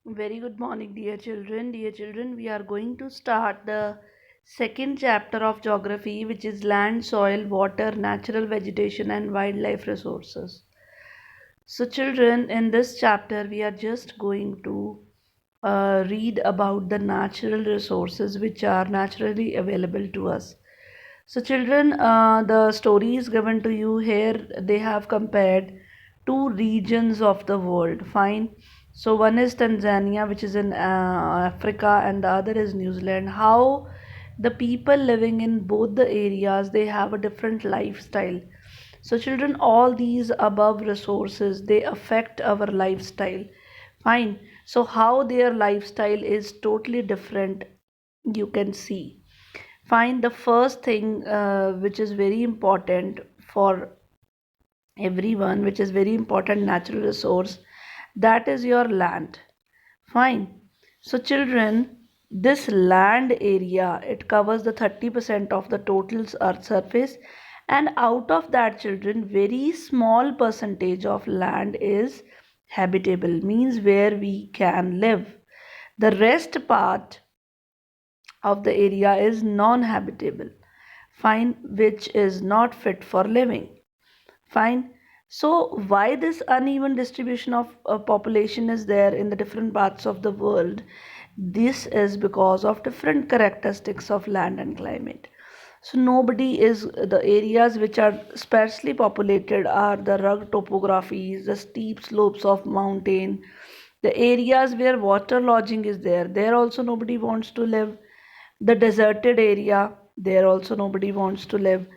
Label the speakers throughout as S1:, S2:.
S1: Very good morning, dear children. Dear children, we are going to start the second chapter of geography, which is land, soil, water, natural vegetation, and wildlife resources. So, children, in this chapter, we are just going to read about the natural resources which are naturally available to us. So, children, the story is given to you here. They have compared two regions of the world. Fine. So, one is Tanzania, which is in Africa, and the other is New Zealand. How the people living in both the areas they have a different lifestyle. So, children, all these above resources they affect our lifestyle. Fine. So, how their lifestyle is totally different, you can see. Find the first thing which is very important for everyone, which is very important natural resource, that is your land. Fine. So, children, this land area it covers the 30% of the total earth surface, and out of that, children, very small percentage of land is habitable, means where we can live. The rest part of the area is non-habitable. Fine, which is not fit for living. Fine. So why this uneven distribution of population is there in the different parts of the world? This is because of different characteristics of land and climate. So nobody is the areas which are sparsely populated are the rugged topographies, the steep slopes of mountain, the areas where water lodging is there also nobody wants to live. The deserted area, there also nobody wants to live.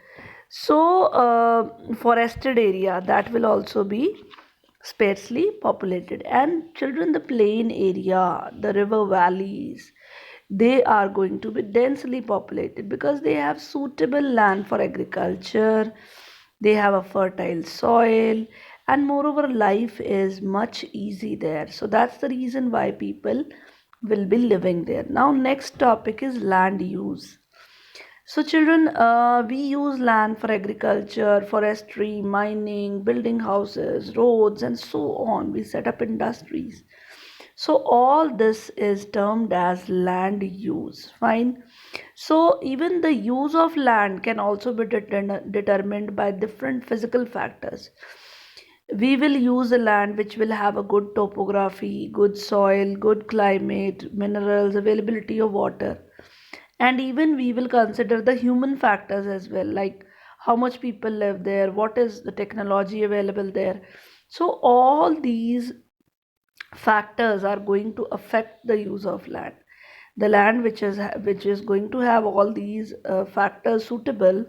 S1: So forested area, that will also be sparsely populated. And children, the plain area, the river valleys, they are going to be densely populated because they have suitable land for agriculture, they have a fertile soil, and moreover life is much easy there. So that's the reason why people will be living there. Now next topic is land use. So, children, we use land for agriculture, forestry, mining, building houses, roads, and so on. We set up industries. So, all this is termed as land use. Fine. So, even the use of land can also be determined by different physical factors. We will use a land which will have a good topography, good soil, good climate, minerals, availability of water, and even we will consider the human factors as well, like how much people live there, what is the technology available there. So all these factors are going to affect the use of land. The land which is going to have all these factors suitable,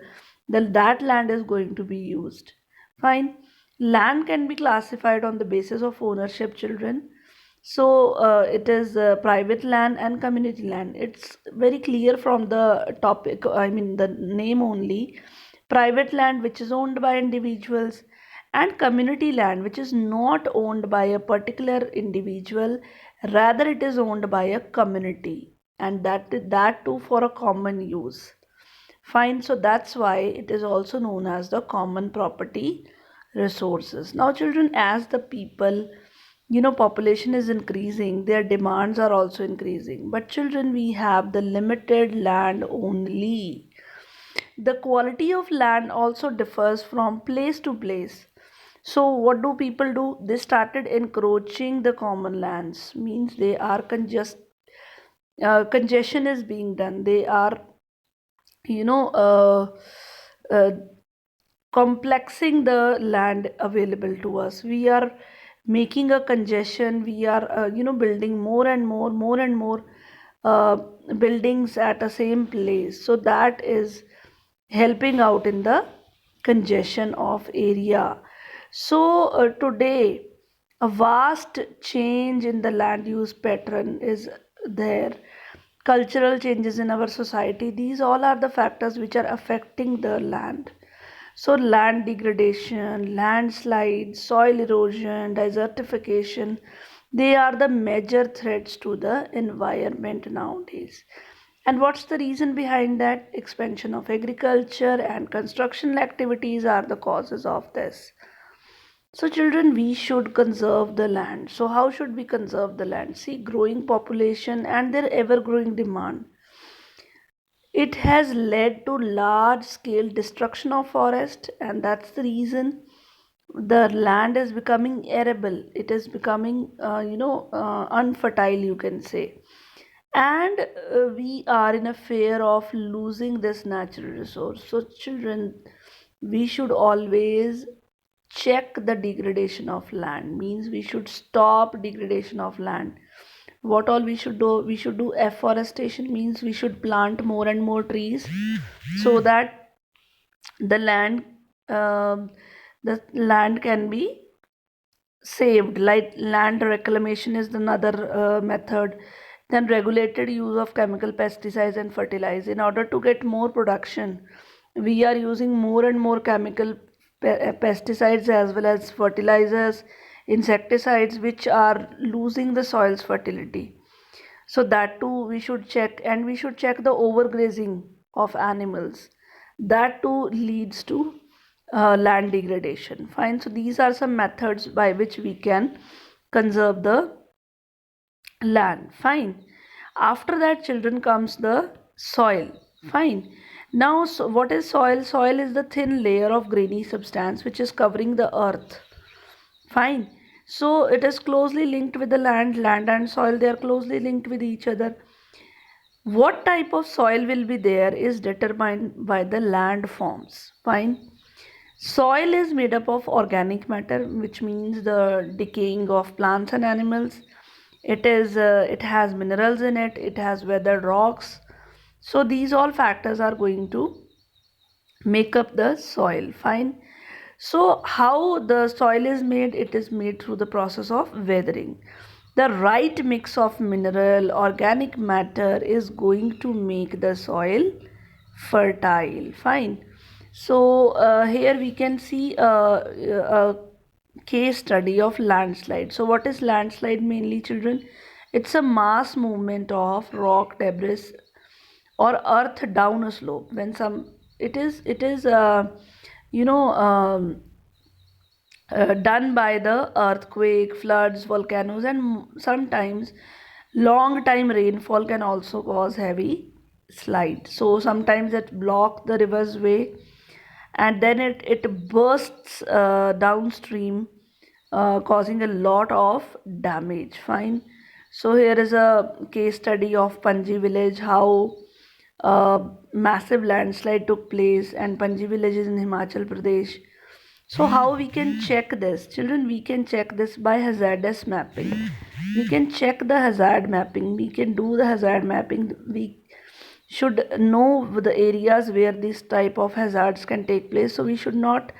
S1: then that land is going to be used. Fine. Land can be classified on the basis of ownership, children. So it is private land and community land. It's very clear from the topic, I mean the name only. Private land which is owned by individuals, and community land which is not owned by a particular individual, rather it is owned by a community, and that too for a common use. Fine. So that's why it is also known as the common property resources. Now children, as the people, population is increasing, their demands are also increasing, but children, we have the limited land only. The quality of land also differs from place to place. So what do people do? They started encroaching the common lands, means they are congestion is being done. They are, you know uh, complexing the land available to us. We are making a congestion. We are building more and more uh, buildings at the same place, so that is helping out in the congestion of area. So today a vast change in the land use pattern is there. Cultural changes in our society, these all are the factors which are affecting the land. So, land degradation, landslides, soil erosion, desertification, they are the major threats to the environment nowadays. And what's the reason behind that? Expansion of agriculture and construction activities are the causes of this. So, children, we should conserve the land. So, how should we conserve the land? See, growing population and their ever growing demand. It has led to large scale destruction of forest, and that's the reason the land is becoming arable. It is becoming, unfertile, you can say. And we are in a fear of losing this natural resource. So, children, we should always check the degradation of land, means we should stop degradation of land. What all we should do? We should do afforestation, means we should plant more and more trees so that the land um, the land can be saved. Like land reclamation is another method. Then regulated use of chemical pesticides and fertilizer. In order to get more production, we are using more and more chemical pesticides as well as fertilizers, insecticides, which are losing the soil's fertility. So that too we should check, and we should check the overgrazing of animals. That too leads to land degradation. Fine. So these are some methods by which we can conserve the land. Fine. After that, children, comes the soil. Fine. Now, so what is soil? Soil is the thin layer of grainy substance which is covering the earth. Fine. So it is closely linked with the land. Land and soil, they are closely linked with each other. What type of soil will be there is determined by the land forms. Fine. Soil is made up of organic matter, which means the decaying of plants and animals. It has minerals in it. It has weathered rocks. So these all factors are going to make up the soil. Fine. So how the soil is made? It is made through the process of weathering. The right mix of mineral organic matter is going to make the soil fertile. Fine. So here we can see a case study of landslide. So what is landslide mainly, children? It's a mass movement of rock debris or earth down a slope. When some it is you know done by the earthquake, floods, volcanoes, and sometimes long time rainfall can also cause heavy slide. So sometimes it block the river's way, and then it bursts downstream, causing a lot of damage. Fine. So here is a case study of Panji village, how a massive landslide took place, and Panji village is in Himachal Pradesh. So how we can check this? Children, we can check this by hazardous mapping. We can check the hazard mapping. We can do the hazard mapping. We should know the areas where this type of hazards can take place. So we should not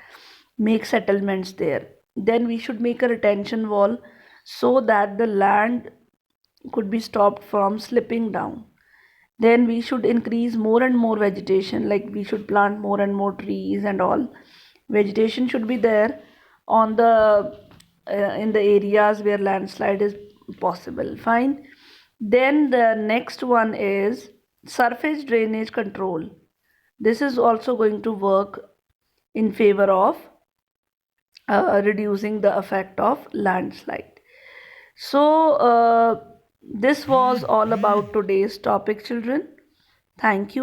S1: make settlements there. Then we should make a retention wall so that the land could be stopped from slipping down. Then we should increase more and more vegetation, like we should plant more and more trees and all. Vegetation should be there on the in the areas where landslide is possible. Fine. Then the next one is surface drainage control. This is also going to work in favor of reducing the effect of landslide. So this was all about today's topic, children. Thank you.